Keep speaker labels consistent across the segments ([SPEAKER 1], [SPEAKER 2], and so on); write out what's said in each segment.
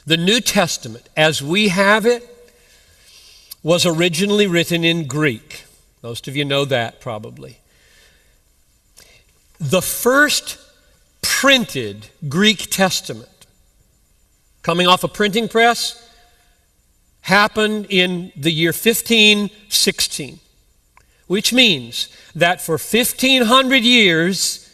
[SPEAKER 1] The New Testament, as we have it, was originally written in Greek. Most of you know that probably. The first printed Greek Testament, coming off a printing press, happened in the year 1516, which means that for 1,500 years,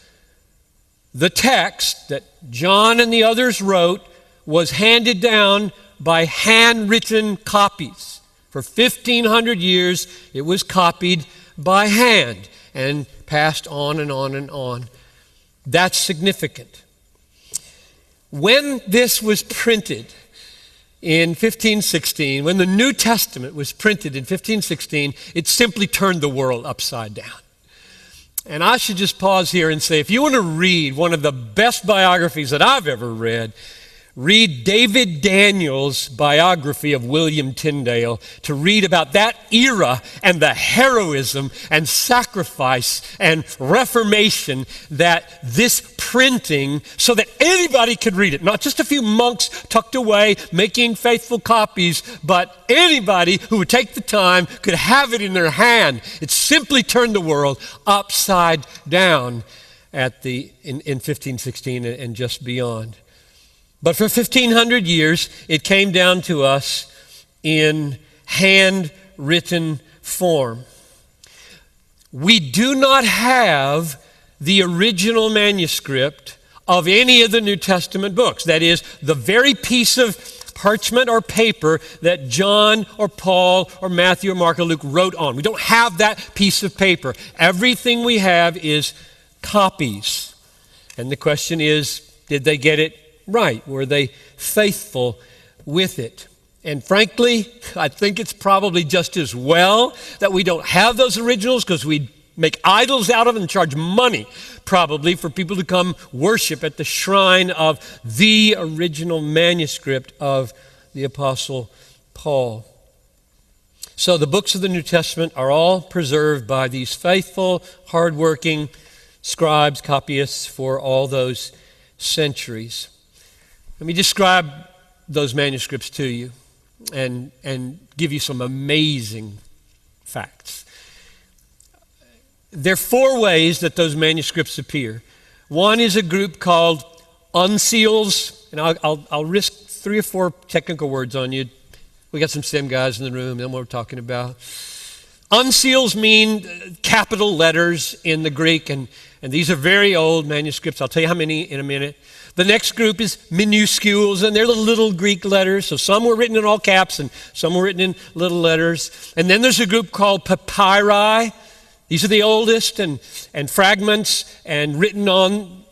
[SPEAKER 1] the text that John and the others wrote was handed down by handwritten copies. For 1,500 years, it was copied by hand and passed on and on and on. That's significant. When this was printed in 1516, when the New Testament was printed in 1516, it simply turned the world upside down. And I should just pause here and say, if you want to read one of the best biographies that I've ever read, read David Daniels' biography of William Tyndale to read about that era and the heroism and sacrifice and reformation that this printing, so that anybody could read it, not just a few monks tucked away making faithful copies, but anybody who would take the time could have it in their hand. It simply turned the world upside down in 1516 and just beyond. But for 1,500 years, it came down to us in handwritten form. We do not have the original manuscript of any of the New Testament books. That is, the very piece of parchment or paper that John or Paul or Matthew or Mark or Luke wrote on. We don't have that piece of paper. Everything we have is copies. And the question is, did they get it right? Were they faithful with it? And frankly, I think it's probably just as well that we don't have those originals, because we'd make idols out of them and charge money probably for people to come worship at the shrine of the original manuscript of the Apostle Paul. So the books of the New Testament are all preserved by these faithful, hardworking scribes, copyists for all those centuries. Let me describe those manuscripts to you and give you some amazing facts. There are 4 ways that those manuscripts appear. One is a group called uncials, and I'll risk 3 or 4 technical words on you. We got some STEM guys in the room, and what we're talking about. Uncials mean capital letters in the Greek, and these are very old manuscripts. I'll tell you how many in a minute. The next group is minuscules, and they're the little Greek letters. So some were written in all caps, and some were written in little letters. And then there's a group called papyri. These are the oldest, and fragments, and written on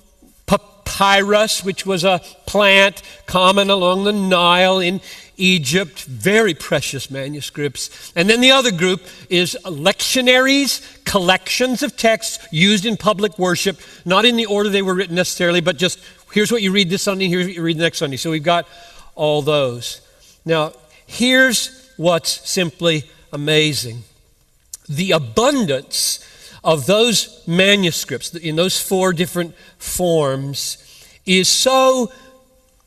[SPEAKER 1] papyrus, which was a plant common along the Nile in Egypt. Very precious manuscripts. And then the other group is lectionaries, collections of texts used in public worship, not in the order they were written necessarily, but just here's what you read this Sunday, here's what you read the next Sunday. So we've got all those. Now, here's what's simply amazing. The abundance of those manuscripts in those 4 different forms is so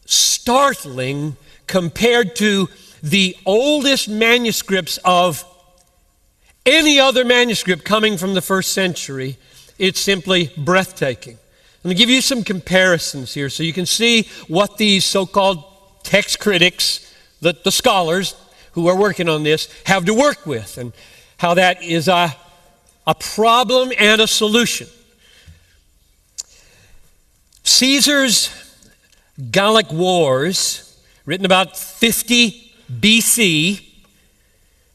[SPEAKER 1] startling compared to the oldest manuscripts of any other manuscript coming from the 1st century. It's simply breathtaking. Let me give you some comparisons here so you can see what these so-called text critics, the scholars who are working on this, have to work with, and how that is a problem and a solution. Caesar's Gallic Wars, written about 50 BC,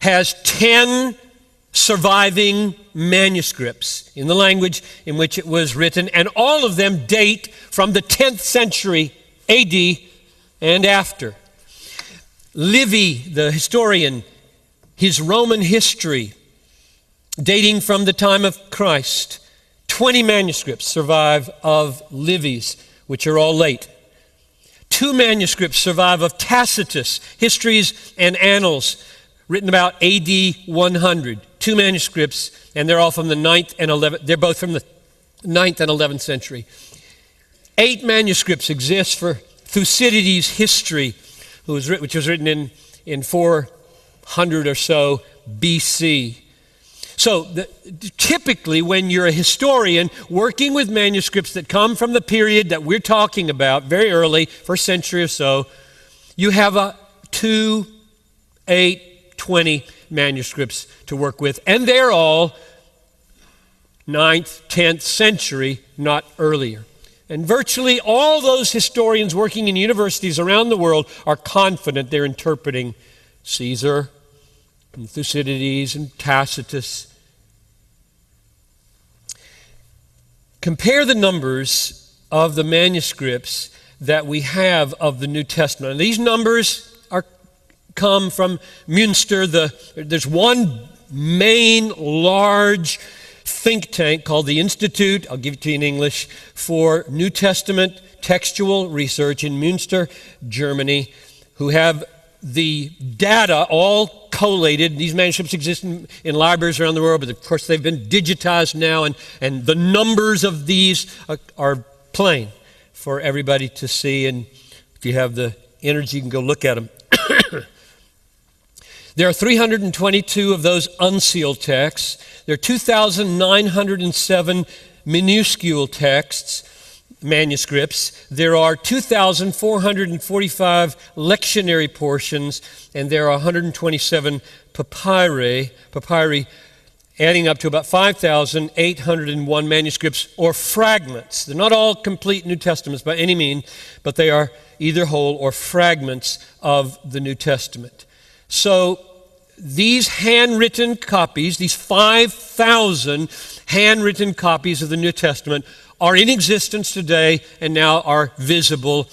[SPEAKER 1] has 10 surviving manuscripts in the language in which it was written, and all of them date from the 10th century AD and after. Livy, the historian, his Roman history, dating from the time of Christ, 20 manuscripts survive of Livy's, which are all late. 2 manuscripts survive of Tacitus, Histories and Annals, written about AD 100. 2 manuscripts, and they're all from the 9th and 11th. They're both from the 9th and 11th century. 8 manuscripts exist for Thucydides' history which was written in 400 or so BC. So typically when you're a historian working with manuscripts that come from the period that we're talking about, very early, first century or so, you have 2, 8, 20 manuscripts to work with, and they're all 9th, 10th century, not earlier. And virtually all those historians working in universities around the world are confident they're interpreting Caesar and Thucydides and Tacitus. Compare the numbers of the manuscripts that we have of the New Testament. And these numbers come from Münster. There's one main large think tank called the Institute, I'll give it to you in English, for New Testament textual research in Münster, Germany, who have the data all collated. These manuscripts exist in libraries around the world, but of course they've been digitized now, and the numbers of these are plain for everybody to see, and if you have the energy, you can go look at them. There are 322 of those unsealed texts. There are 2,907 minuscule texts, manuscripts. There are 2,445 lectionary portions, and there are 127 papyri, adding up to about 5,801 manuscripts or fragments. They're not all complete New Testaments by any means, but they are either whole or fragments of the New Testament. So these handwritten copies, these 5,000 handwritten copies of the New Testament are in existence today and now are visible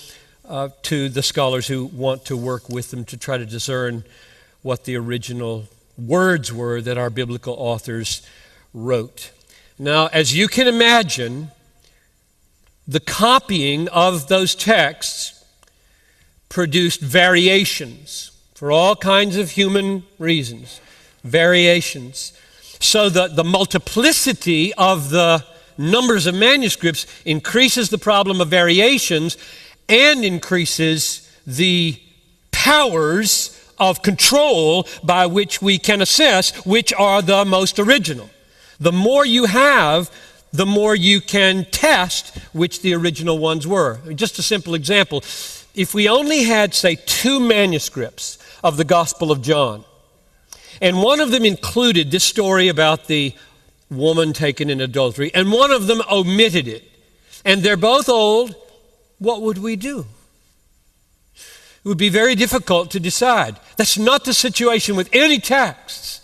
[SPEAKER 1] to the scholars who want to work with them to try to discern what the original words were that our biblical authors wrote. Now, as you can imagine, the copying of those texts produced variations for all kinds of human reasons, variations. So the multiplicity of the numbers of manuscripts increases the problem of variations and increases the powers of control by which we can assess which are the most original. The more you have, the more you can test which the original ones were. Just a simple example. If we only had, say, 2 manuscripts of the Gospel of John, and one of them included this story about the woman taken in adultery, and one of them omitted it, and they're both old, what would we do? It would be very difficult to decide. That's not the situation with any texts.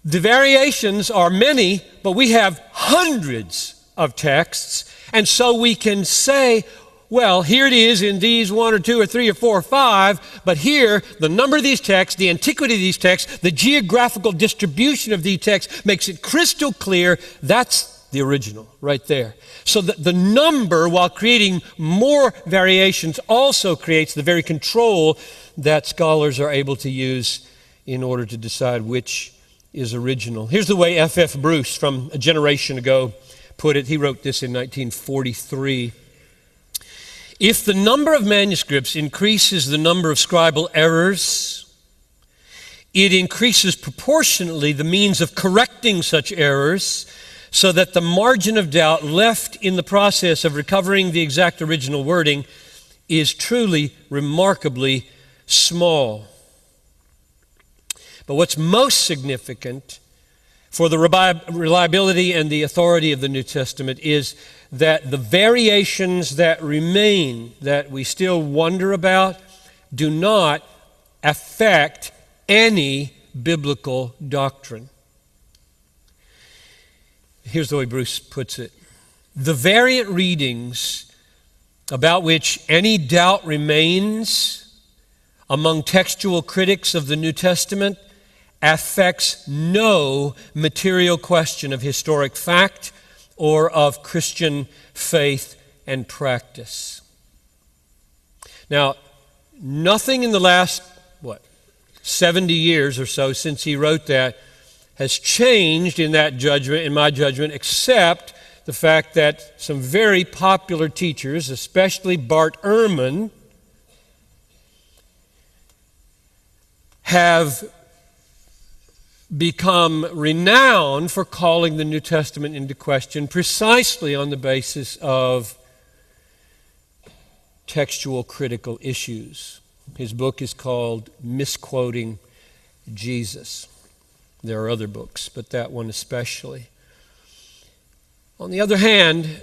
[SPEAKER 1] The variations are many, but we have hundreds of texts, and so we can say, well, here it is in these 1 or 2 or 3 or 4 or 5, but here, the number of these texts, the antiquity of these texts, the geographical distribution of these texts makes it crystal clear that's the original right there. So the number, while creating more variations, also creates the very control that scholars are able to use in order to decide which is original. Here's the way F.F. Bruce, from a generation ago, put it. He wrote this in 1943. If the number of manuscripts increases the number of scribal errors, it increases proportionately the means of correcting such errors, so that the margin of doubt left in the process of recovering the exact original wording is truly remarkably small. But what's most significant for the reliability and the authority of the New Testament is that the variations that remain, that we still wonder about, do not affect any biblical doctrine. Here's the way Bruce puts it. The variant readings about which any doubt remains among textual critics of the New Testament affects no material question of historic fact or of Christian faith and practice. Now, nothing in the last, 70 years or so since he wrote that has changed in that judgment, in my judgment, except the fact that some very popular teachers, especially Bart Ehrman, have become renowned for calling the New Testament into question precisely on the basis of textual critical issues. His book is called Misquoting Jesus. There are other books, but that one especially. On the other hand,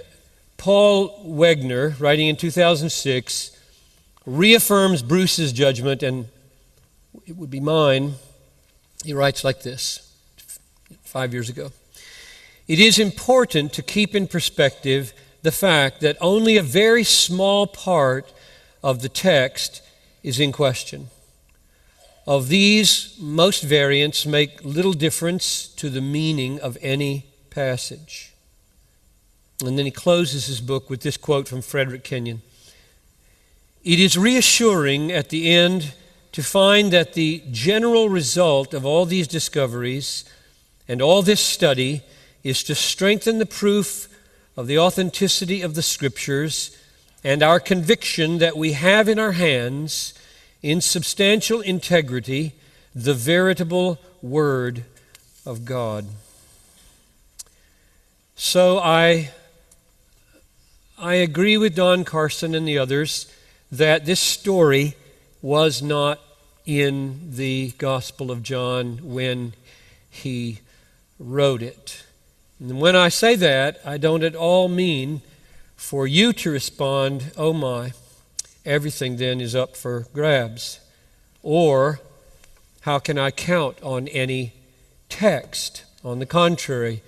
[SPEAKER 1] Paul Wegner, writing in 2006, reaffirms Bruce's judgment, and it would be mine. He writes like this 5 years ago. It is important to keep in perspective the fact that only a very small part of the text is in question. Of these, most variants make little difference to the meaning of any passage. And then he closes his book with this quote from Frederick Kenyon. It is reassuring at the end to find that the general result of all these discoveries and all this study is to strengthen the proof of the authenticity of the Scriptures and our conviction that we have in our hands, in substantial integrity, the veritable Word of God. So I agree with Don Carson and the others that this story was not in the Gospel of John when he wrote it. And when I say that, I don't at all mean for you to respond, oh my, everything then is up for grabs. Or, how can I count on any text? On the contrary,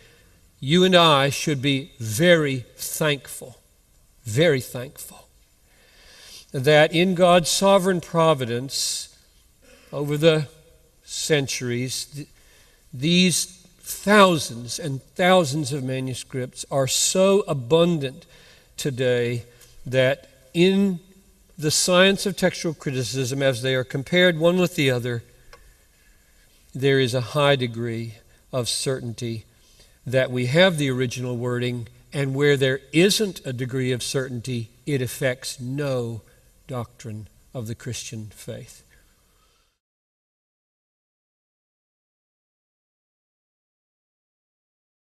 [SPEAKER 1] you and I should be very thankful that in God's sovereign providence over the centuries, these thousands and thousands of manuscripts are so abundant today that in the science of textual criticism, as they are compared one with the other, there is a high degree of certainty that we have the original wording, and where there isn't a degree of certainty, it affects no doctrine of the Christian faith.